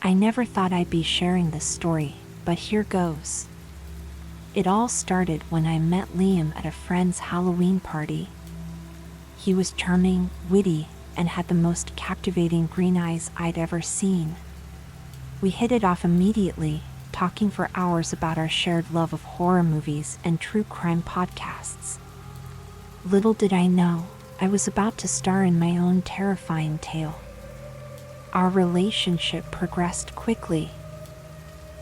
I never thought I'd be sharing this story, but here goes. It all started when I met Liam at a friend's Halloween party. He was charming, witty, and had the most captivating green eyes I'd ever seen. We hit it off immediately, talking for hours about our shared love of horror movies and true crime podcasts. Little did I know, I was about to star in my own terrifying tale. Our relationship progressed quickly.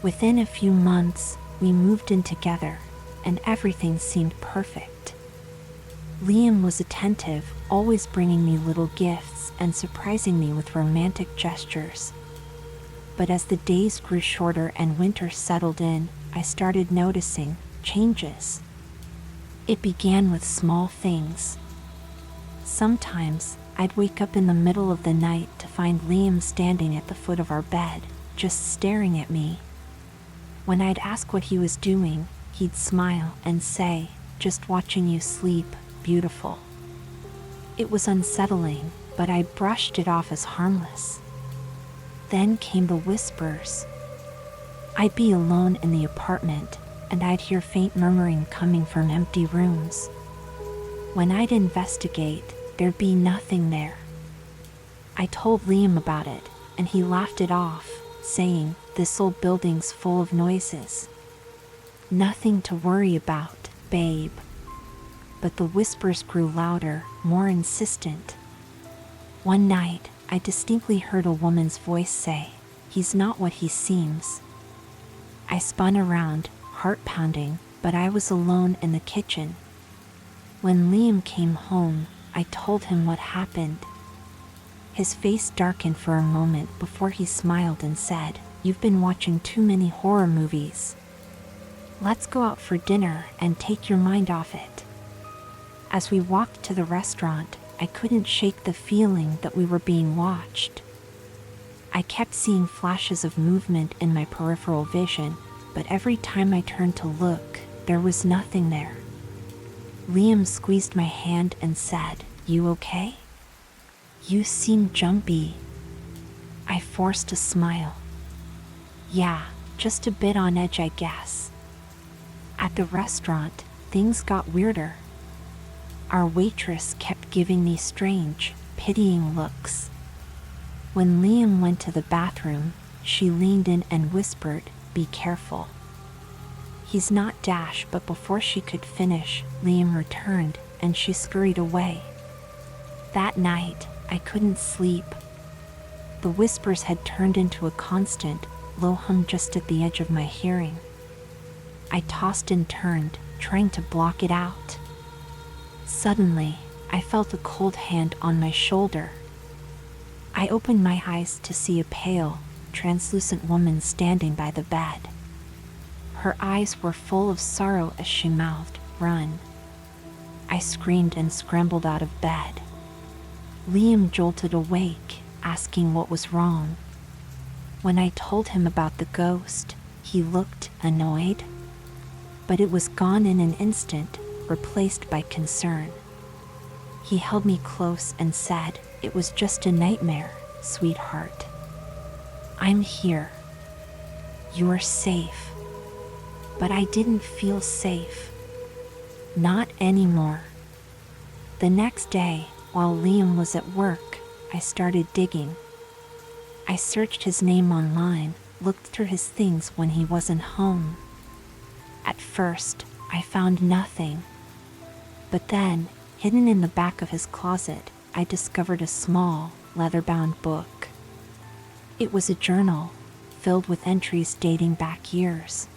Within a few months, we moved in together, and everything seemed perfect. Liam was attentive, always bringing me little gifts and surprising me with romantic gestures. But as the days grew shorter and winter settled in, I started noticing changes. It began with small things. Sometimes, I'd wake up in the middle of the night to find Liam standing at the foot of our bed, just staring at me. When I'd ask what he was doing, he'd smile and say, "Just watching you sleep, beautiful." It was unsettling, but I brushed it off as harmless. Then came the whispers. I'd be alone in the apartment, and I'd hear faint murmuring coming from empty rooms. When I'd investigate, there'd be nothing there. I told Liam about it, and he laughed it off, saying, "This old building's full of noises. Nothing to worry about, babe." But the whispers grew louder, more insistent. One night, I distinctly heard a woman's voice say, "He's not what he seems." I spun around, heart pounding, but I was alone in the kitchen. When Liam came home, I told him what happened. His face darkened for a moment before he smiled and said, "You've been watching too many horror movies. Let's go out for dinner and take your mind off it." As we walked to the restaurant, I couldn't shake the feeling that we were being watched. I kept seeing flashes of movement in my peripheral vision, but every time I turned to look, there was nothing there. Liam squeezed my hand and said, "You okay? You seem jumpy." I forced a smile. "Yeah, just a bit on edge, I guess." At the restaurant, things got weirder. Our waitress kept giving me strange, pitying looks. When Liam went to the bathroom, she leaned in and whispered, "Be careful." "He's not Dash," but before she could finish, Liam returned, and she scurried away. That night, I couldn't sleep. The whispers had turned into a constant, low hum just at the edge of my hearing. I tossed and turned, trying to block it out. Suddenly, I felt a cold hand on my shoulder. I opened my eyes to see a pale, translucent woman standing by the bed. Her eyes were full of sorrow as she mouthed, "Run." I screamed and scrambled out of bed. Liam jolted awake, asking what was wrong. When I told him about the ghost, he looked annoyed. But it was gone in an instant, replaced by concern. He held me close and said, "It was just a nightmare, sweetheart. I'm here. You're safe." But I didn't feel safe. Not anymore. The next day, while Liam was at work, I started digging. I searched his name online, looked through his things when he wasn't home. At first, I found nothing. But then, hidden in the back of his closet, I discovered a small, leather-bound book. It was a journal, filled with entries dating back years.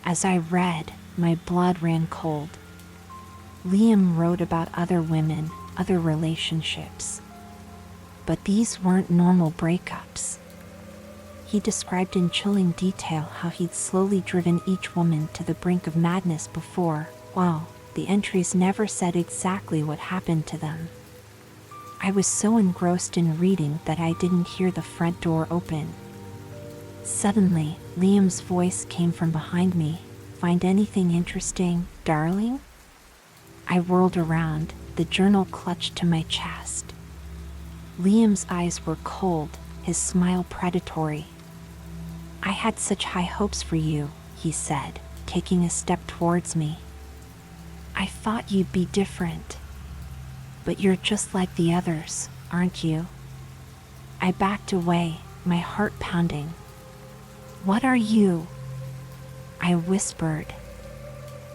As I read, my blood ran cold. Liam wrote about other women, other relationships. But these weren't normal breakups. He described in chilling detail how he'd slowly driven each woman to the brink of madness before, well, the entries never said exactly what happened to them. I was so engrossed in reading that I didn't hear the front door open. Suddenly, Liam's voice came from behind me. "Find anything interesting, darling?" I whirled around, the journal clutched to my chest. Liam's eyes were cold, his smile predatory, I had such high hopes for you, he said, taking a step towards me. I thought you'd be different. But you're just like the others, aren't you? I backed away, my heart pounding. What are you? I whispered.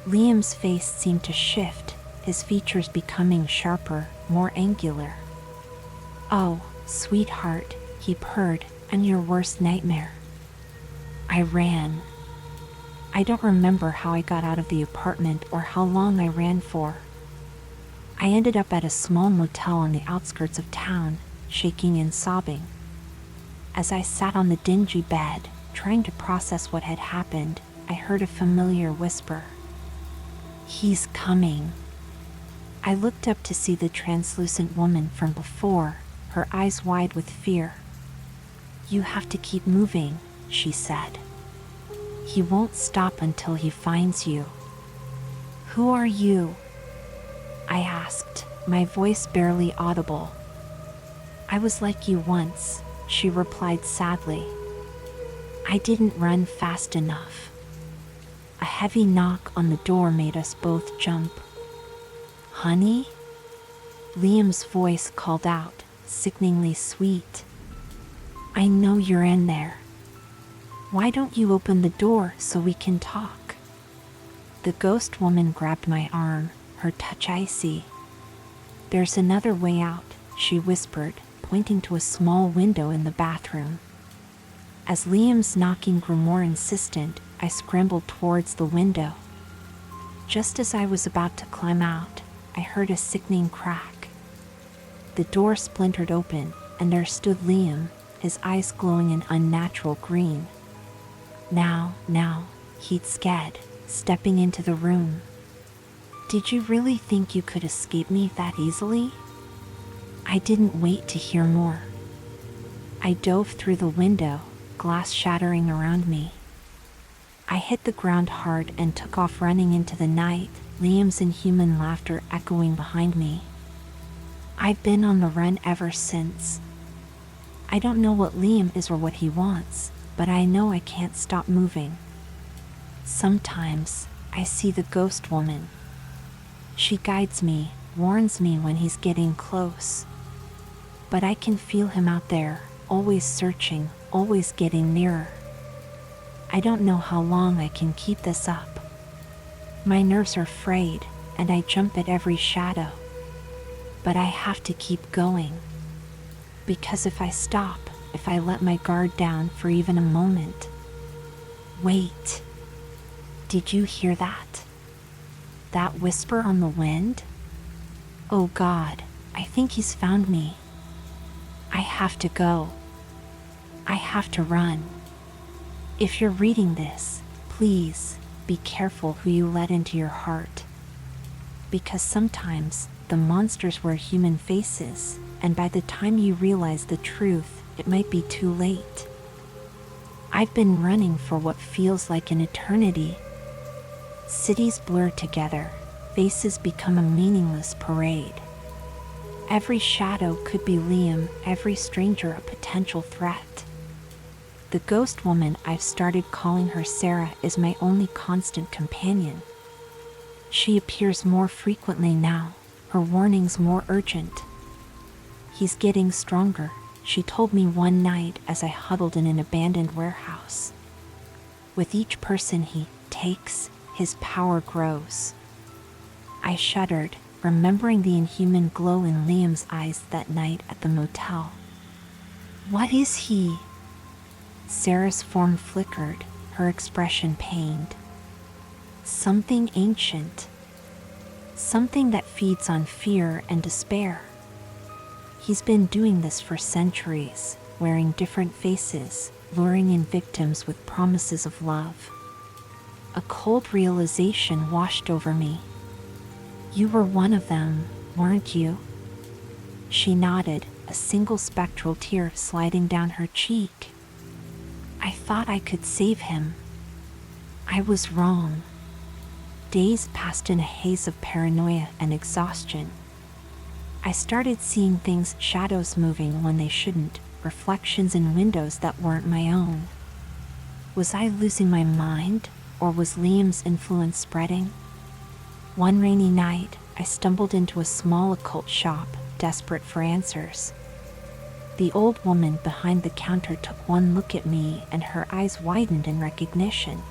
Liam's face seemed to shift, his features becoming sharper, more angular. Oh, sweetheart, he purred, I'm your worst nightmare. I ran. I don't remember how I got out of the apartment or how long I ran for. I ended up at a small motel on the outskirts of town, shaking and sobbing. As I sat on the dingy bed, trying to process what had happened, I heard a familiar whisper. He's coming. I looked up to see the translucent woman from before, her eyes wide with fear. You have to keep moving, she said. He won't stop until he finds you. Who are you? I asked, my voice barely audible. I was like you once, she replied sadly. I didn't run fast enough. A heavy knock on the door made us both jump. Honey? Liam's voice called out, sickeningly sweet. I know you're in there. Why don't you open the door so we can talk? The ghost woman grabbed my arm, her touch icy. There's another way out, she whispered, pointing to a small window in the bathroom. As Liam's knocking grew more insistent, I scrambled towards the window. Just as I was about to climb out, I heard a sickening crack. The door splintered open, and there stood Liam, his eyes glowing an unnatural green. Now, he'd scared, stepping into the room. Did you really think you could escape me that easily? I didn't wait to hear more. I dove through the window, glass shattering around me. I hit the ground hard and took off running into the night, Liam's inhuman laughter echoing behind me. I've been on the run ever since. I don't know what Liam is or what he wants, but I know I can't stop moving. Sometimes, I see the ghost woman. She guides me, warns me when he's getting close. But I can feel him out there, always searching, always getting nearer. I don't know how long I can keep this up. My nerves are frayed, and I jump at every shadow. But I have to keep going. Because if I stop, if I let my guard down for even a moment... Wait. Did you hear that? That whisper on the wind? Oh God, I think he's found me. I have to go. I have to run. If you're reading this, please be careful who you let into your heart. Because sometimes the monsters wear human faces, and by the time you realize the truth, it might be too late. I've been running for what feels like an eternity. Cities blur together, faces become a meaningless parade. Every shadow could be Liam, every stranger a potential threat. The ghost woman I've started calling her Sarah is my only constant companion. She appears more frequently now, her warnings more urgent. He's getting stronger, she told me one night as I huddled in an abandoned warehouse. With each person he takes, his power grows. I shuddered, remembering the inhuman glow in Liam's eyes that night at the motel. What is he? Sarah's form flickered, her expression pained. Something ancient. Something that feeds on fear and despair. He's been doing this for centuries, wearing different faces, luring in victims with promises of love. A cold realization washed over me. You were one of them, weren't you? She nodded, a single spectral tear sliding down her cheek. I thought I could save him. I was wrong. Days passed in a haze of paranoia and exhaustion. I started seeing things, shadows moving when they shouldn't, reflections in windows that weren't my own. Was I losing my mind, or was Liam's influence spreading? One rainy night, I stumbled into a small occult shop, desperate for answers. The old woman behind the counter took one look at me and her eyes widened in recognition.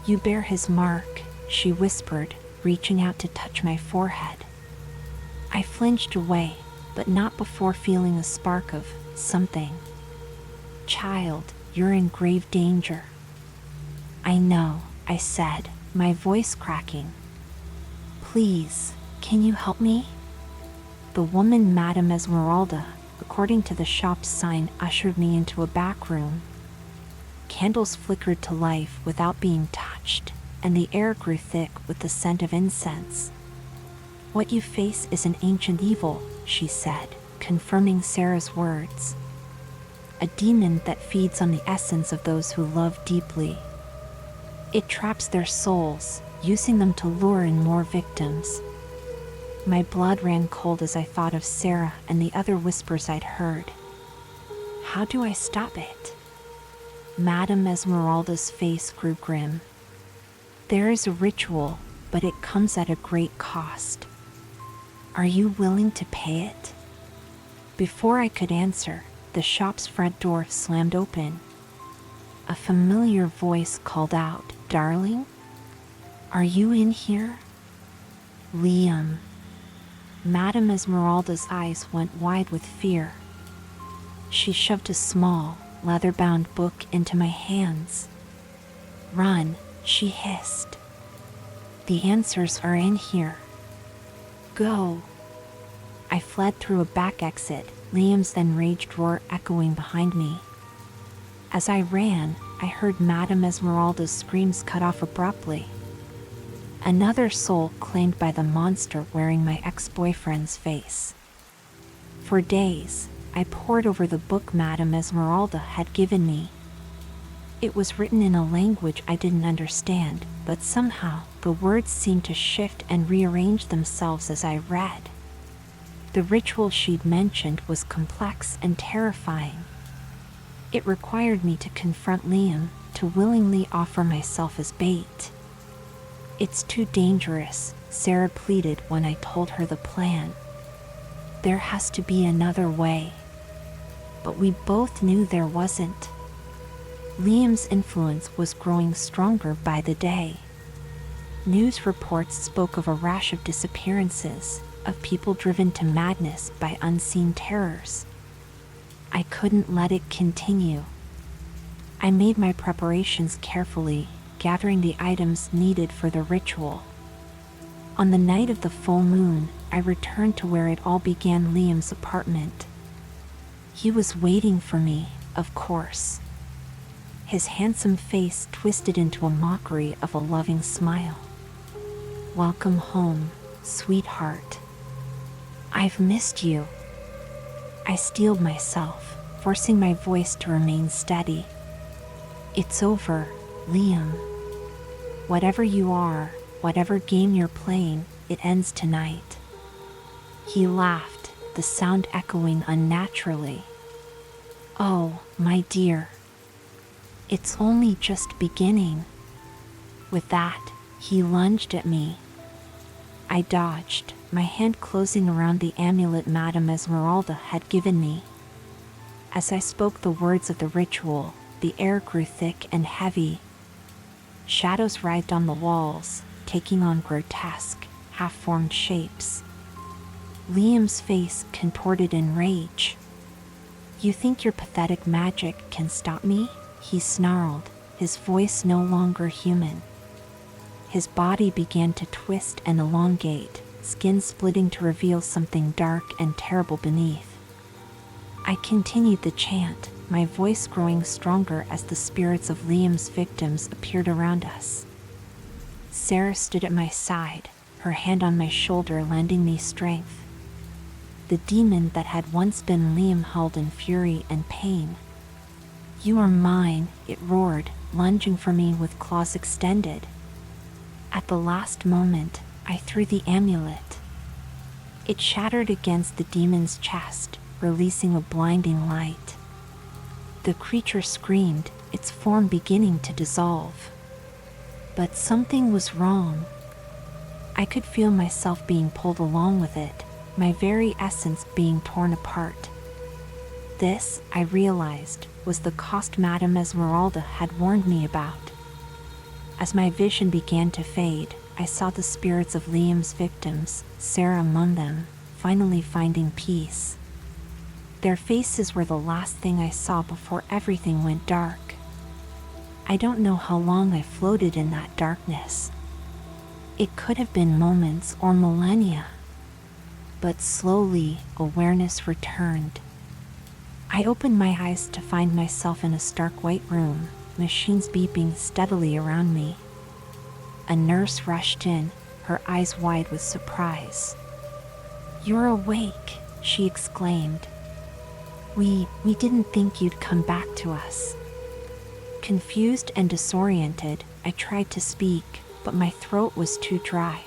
"You bear his mark," she whispered, reaching out to touch my forehead. I flinched away, but not before feeling a spark of something. "Child, you're in grave danger." "I know," I said, my voice cracking. "Please, can you help me?" The woman, Madame Esmeralda, according to the shop's sign, ushered me into a back room. Candles flickered to life without being touched, and the air grew thick with the scent of incense. "What you face is an ancient evil," she said, confirming Sarah's words. "A demon that feeds on the essence of those who love deeply. It traps their souls, using them to lure in more victims." My blood ran cold as I thought of Sarah and the other whispers I'd heard. How do I stop it? Madame Esmeralda's face grew grim. "There is a ritual, but it comes at a great cost. Are you willing to pay it?" Before I could answer, the shop's front door slammed open. A familiar voice called out, "Darling? Are you in here?" "Liam." Madame Esmeralda's eyes went wide with fear. She shoved a small, leather-bound book into my hands. "Run," she hissed. "The answers are in here. Go." I fled through a back exit, Liam's enraged roar echoing behind me. As I ran, I heard Madame Esmeralda's screams cut off abruptly. Another soul claimed by the monster wearing my ex-boyfriend's face. For days, I pored over the book Madame Esmeralda had given me. It was written in a language I didn't understand, but somehow the words seemed to shift and rearrange themselves as I read. The ritual she'd mentioned was complex and terrifying. It required me to confront Liam, to willingly offer myself as bait. "It's too dangerous," Sarah pleaded when I told her the plan. "There has to be another way." But we both knew there wasn't. Liam's influence was growing stronger by the day. News reports spoke of a rash of disappearances, of people driven to madness by unseen terrors. I couldn't let it continue. I made my preparations carefully, gathering the items needed for the ritual. On the night of the full moon, I returned to where it all began, Liam's apartment. He was waiting for me, of course. His handsome face twisted into a mockery of a loving smile. "Welcome home, sweetheart. I've missed you." I steeled myself, forcing my voice to remain steady. "It's over, Liam. Whatever you are, whatever game you're playing, it ends tonight." He laughed, the sound echoing unnaturally. "Oh, my dear. It's only just beginning." With that, he lunged at me. I dodged, my hand closing around the amulet Madame Esmeralda had given me. As I spoke the words of the ritual, the air grew thick and heavy. Shadows writhed on the walls, taking on grotesque, half-formed shapes. Liam's face contorted in rage. "You think your pathetic magic can stop me?" he snarled, his voice no longer human. His body began to twist and elongate, skin splitting to reveal something dark and terrible beneath. I continued the chant, my voice growing stronger as the spirits of Liam's victims appeared around us. Sarah stood at my side, her hand on my shoulder lending me strength. The demon that had once been Liam howled in fury and pain. "You are mine," it roared, lunging for me with claws extended. At the last moment, I threw the amulet. It shattered against the demon's chest, releasing a blinding light. The creature screamed, its form beginning to dissolve. But something was wrong. I could feel myself being pulled along with it, my very essence being torn apart. This, I realized, was the cost Madame Esmeralda had warned me about. As my vision began to fade, I saw the spirits of Liam's victims, Sarah among them, finally finding peace. Their faces were the last thing I saw before everything went dark. I don't know how long I floated in that darkness. It could have been moments or millennia. But slowly, awareness returned. I opened my eyes to find myself in a stark white room, machines beeping steadily around me. A nurse rushed in, her eyes wide with surprise. "You're awake," she exclaimed. We didn't think you'd come back to us." Confused and disoriented, I tried to speak, but my throat was too dry.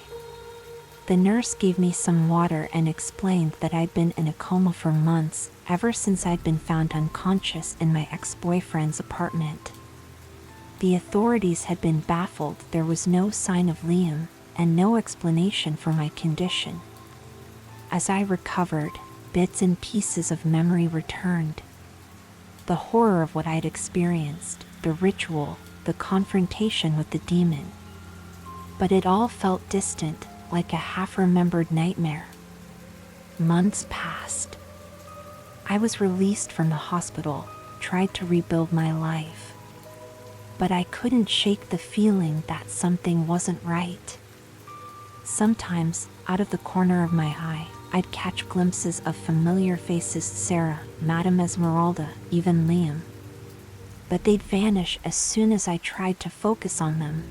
The nurse gave me some water and explained that I'd been in a coma for months, ever since I'd been found unconscious in my ex-boyfriend's apartment. The authorities had been baffled. There was no sign of Liam, and no explanation for my condition. As I recovered, bits and pieces of memory returned. The horror of what I'd experienced, the ritual, the confrontation with the demon. But it all felt distant, like a half-remembered nightmare. Months passed. I was released from the hospital, tried to rebuild my life. But I couldn't shake the feeling that something wasn't right. Sometimes, out of the corner of my eye, I'd catch glimpses of familiar faces: Sarah, Madame Esmeralda, even Liam. But they'd vanish as soon as I tried to focus on them.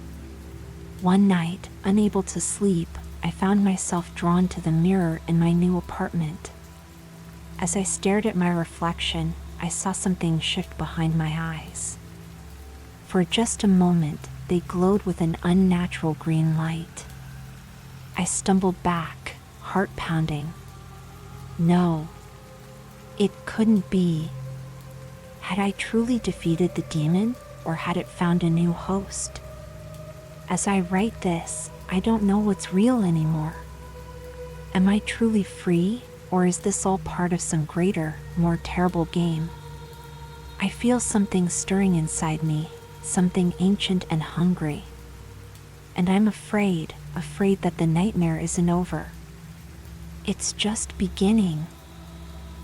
One night, unable to sleep, I found myself drawn to the mirror in my new apartment. As I stared at my reflection, I saw something shift behind my eyes. For just a moment, they glowed with an unnatural green light. I stumbled back, heart pounding. No, it couldn't be. Had I truly defeated the demon, or had it found a new host? As I write this, I don't know what's real anymore. Am I truly free, or is this all part of some greater, more terrible game? I feel something stirring inside me, something ancient and hungry. And I'm afraid that the nightmare isn't over. It's just beginning.